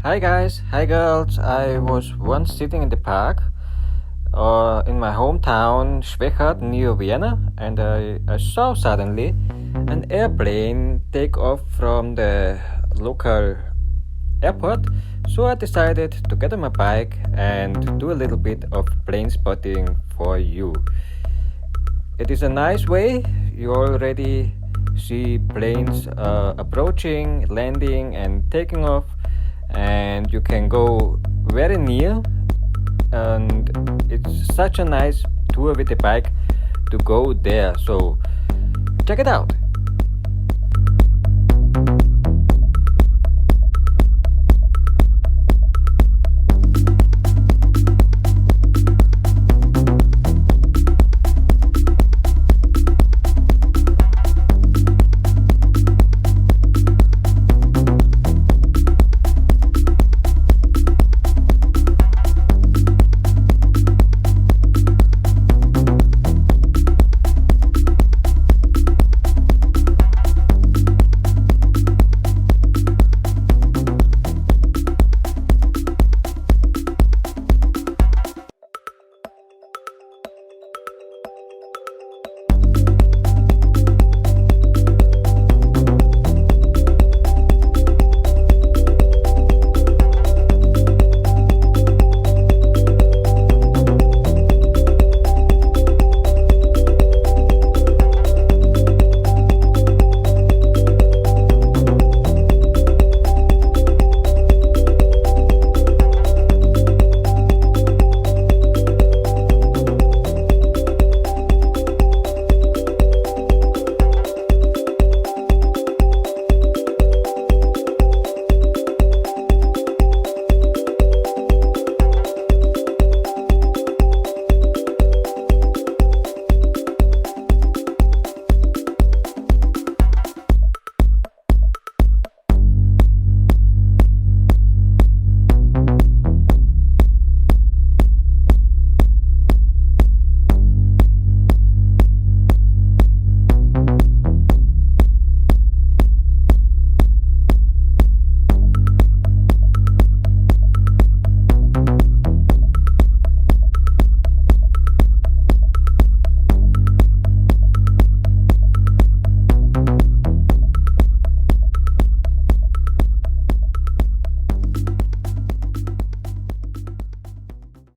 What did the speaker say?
Hi guys, hi girls. I was once sitting in the park in my hometown Schwechat near Vienna, and I saw suddenly an airplane take off from the local airport. So I decided to get on my bike and do a little bit of plane spotting for you. It is a nice way. You already see planes approaching, landing, and taking off, and you can go very near. And it's such a nice tour with the bike to go there. So check it out.